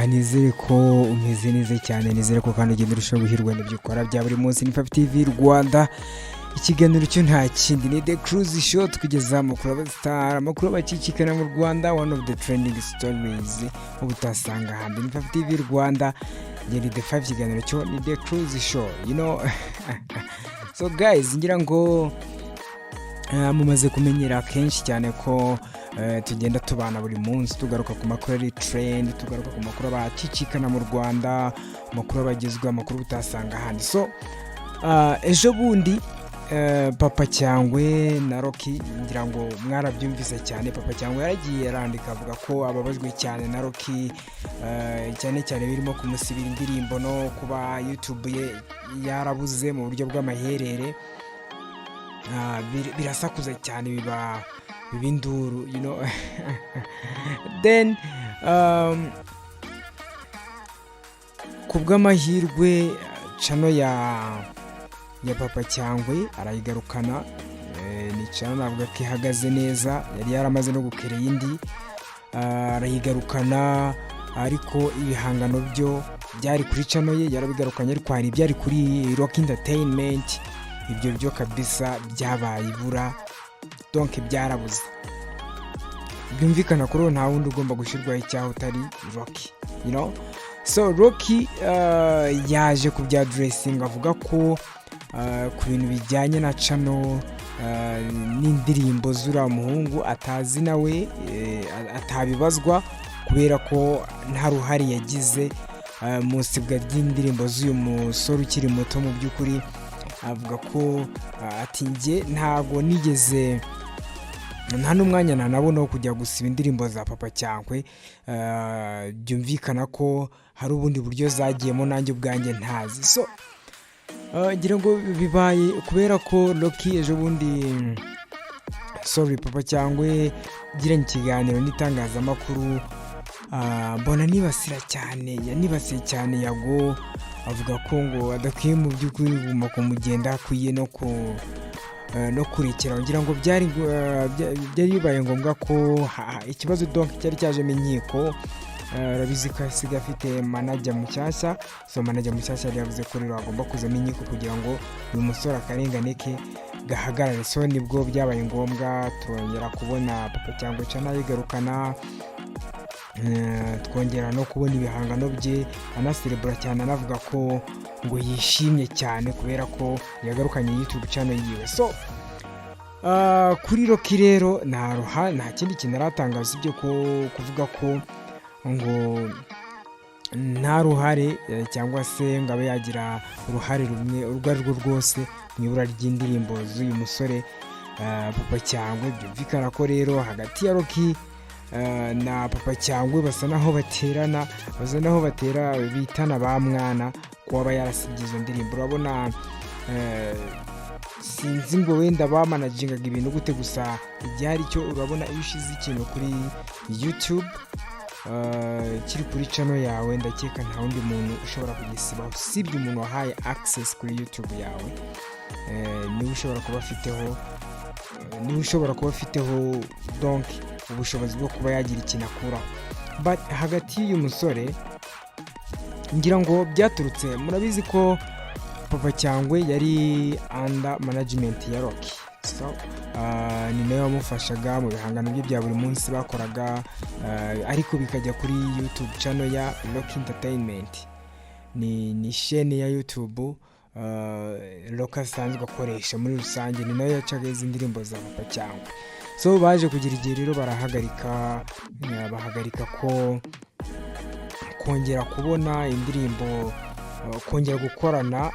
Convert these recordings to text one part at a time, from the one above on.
nizere ko umeze neza cyane, nizere ko kandi ugenda urushaho guhirwa n'ibyo ukora bya buri munsi. Ni Fyve-tvrwanda, ikiganiro cyo nta kindi ni The Cruise Show, tukugeza amakuru y'abastar, amakuru y'abacicikana mu Rwanda, one of the trending stories ubutasanga ahandi. Ni Fyve-tvrwanda, ngeri The Five, ikiganiro cyo ni The Cruise Show, you know. So guys, ngira ngo mumaze kumenyera kenshi cyane ko tugenda tubana buri munsi tugaruka ku makuru ari trend, tugaruka ku makuru abacicikana mu Rwanda, makuru abagezwe, amakuru utasanga ahandi. So ejo bundi papa cyangwe na Rocky, ngira ngo mwarabyumvise cyane. Papa cyangwe yaragiye arandika avuga ko ababajwe cyane na Rocky, cyane birimo kumusibira indirimbo no kuba YouTube ye yarabuze mu buryo bw'amaherere. Birasakuza cyane, biba induru, you know. Then kubw'amahirwe channel ya papa cyangwe arayigarukana. Ni channel navuga ko ihagaze neza, yari yaramaze no gukera indi, arayigarukana, ariko ibihangano byo byari kuri channel ye yarabigarukanye, ariko hari byari kuri Rocky Entertainment, ibyo byo kabisa byabaye ibura, donc byarabuze. Byumvikana kuri nta wundi ugomba gushyirwaho icyaho utari Rocky, you know. So Rocky yaje kubya dressing, avuga ko ku bintu bijyanye na channel n'indirimbo z'ura muhungu atazi nawe, atabibazwa kubera ko nta ruhari yagize mu sibwa ry'indirimbo z'uyu musore ukiri muto. Mu by'ukuri avuga ko ati njye ntago nigeze, nta n'umwanya nanabona wo kujya gusiba indirimbo za papa cyangwe. Byumvikana ko hari ubundi buryo zagiyemo nanjye ubwanjye ntazi. So ngira ngo bibaye kubera ko Rocky ejo bundi, papa cyangwe giranye ikiganiro n'itangazamakuru, mbona nibasiye cyane Yago, avuga ko ngo adakwiye mu by'ukuri guma kumugenda, akwiye no kurekera. Ngira ngo byari bibaye ngombwa ko ikibazo donc cyari cyajemo inkiko. Rabizi ko asiga afite manager mushyashya, so manager mushyashya yavuze ko rero agomba kuzamo inkiko kugira ngo uyu musore akarengane ke gahagarare. So nibwo byabaye ngombwa twongera kubona papa cyangwa cyane yigarukana, twongera no kubona ibihangano bye, anaserebura cyane, anavuga ko ngo yishimye cyane kubera ko yagarukanye YouTube channel yiwe. So kuri Rocky rero nta kindi kintu aratangaza ibyo kuvuga ko ngo nta ruhare cyangwa se ngo abe yagira uruhare rumwe urwo ari rwo rwose mu ibura ry'indirimbo z'uyu musore papa cyangwe. Byumvikana ko rero hagati ya Rocky na papa cyangwe basa naho bitana ba mwana kuba yarasibye izo ndirimbo. Urabona, sinzi ngo wenda bamanagingaga ibintu gute, gusa igihari cyo urabona iyo ushize ikintu kuri YouTube kiri kuri channel yawe, ndakeka nta wundi muntu ushobora kugisiba usibye umuntu wahaye access kuri YouTube yawe. Niwe ushobora kuba afiteho donc ubushobozi bwo kuba yagira ikintu akuraho. But hagati y'uyu musore, ngira ngo byaturutse, murabizi ko papa cyangwe yari under management ya Rocky. So ni nayo wamufashaga mu bihangano bye bya buri munsi bakoraga, ariko bikajya kuri YouTube channel ya Rocky Entertainment. Ni chaîne ya YouTube Rocky asanzwe akoresha muri rusange, ni nayo yacaga izi ndirimbo za papa cyangwe. So baje kugira igihe rero bahagarika ko kongera kubona indirimbo, kongera gukorana,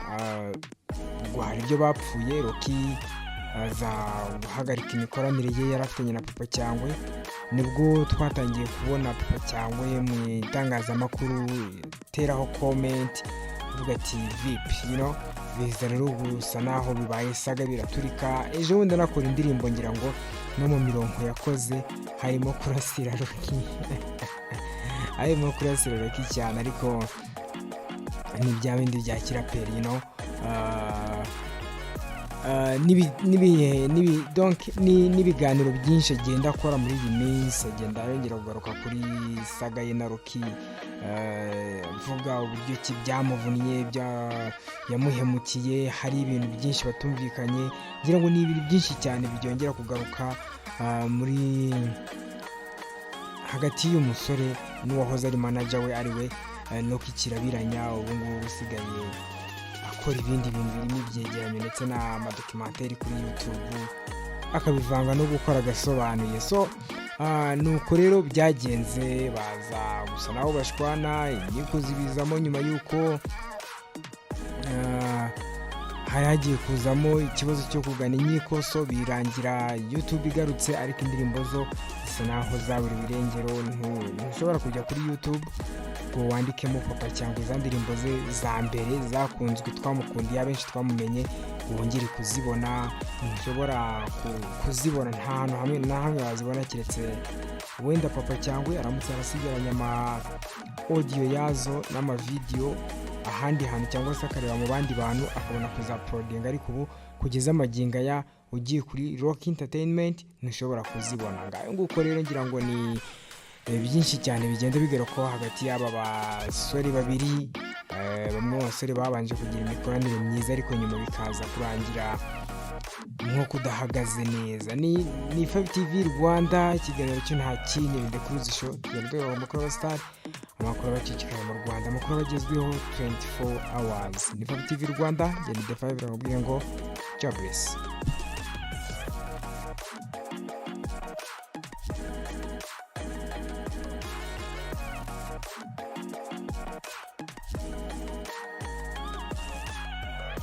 hari ibyo bapfuye. Rocky aza guhagarika imikoranire ye yarafitanye na papa cyangwe. Nibwo twatangiye kubona papa cyangwe mu itangazamakuru teraho comment uvuga ati VIP, you know. Biza rero gusa naho bibaye saga, biraturika. Ejo bundi nakora indirimbo, ngira ngo no mu mirongo yakoze harimo kurasira Rocky cyane, ariko ni bya bindi bya kiraperi, you know. n'ibiganiro byinshi agenda akora muri iyi minsi, agenda yongera kugaruka kuri saga ye na Rocky, avuga uburyo ki byamuvunnye, yamuhemukiye, hari ibintu byinshi batumvikanye. ngira ngo ni ibintu byinshi cyane byongera kugaruka muri hagati y'umusore n'uwahoze ari manager we ari we Rocky Kirabiranya, ubu ngubu usigaye akora ibindi bintu birimo ibyegeranyo ndetse n'amadokumentari kuri YouTube, akabivanga no gukora agasobanuye. So nuko rero byagenze, baza gusa naho bashwana, inkiko zibizamo nyuma y'uko hari hagiye kuzamo ikibazo cyo kugana inkiko. So birangira YouTube igarutse, ariko indirimbo zo zisa naho zaburiwe irengero. Ntushobora kujya kuri YouTube ngo wandikemo papa cyangwa za ndirimbo ze za mbere zakunzwe, twamukundiye, abenshi twamumenye, wongere kuzibona. ntushobora kuzibona nta hantu hamwe na hamwe wazibona, keretse wenda papa cyangwa aramutse arasigaranye ama audio yazo n'amavideo ahandi hantu, cyangwa se akareba mu bandi bantu akabona kuzaplodinga. Ariko ubu kugeza amaginga ya ugiye kuri Rocky Entertainment ntushobora kuzibona. Ngayo nguko rero ngira ngo ni byinshi cyane bigenda bigaruka hagati y'aba basore babiri. Bamwe mu basore babanje kugira imikoranire myiza, ariko nyuma bikaza kurangira nko kudahagaze neza. Ni Fyve-tvrwanda, ikiganiro cyo nta kindi, ni The Cruise Show. Tugenda amakuru ya Star, amakuru abacicikana mu Rwanda, amakuru agezweho 24 hours. Ni Fyve-tvrwanda, ngende The Fyve, ngo job bless.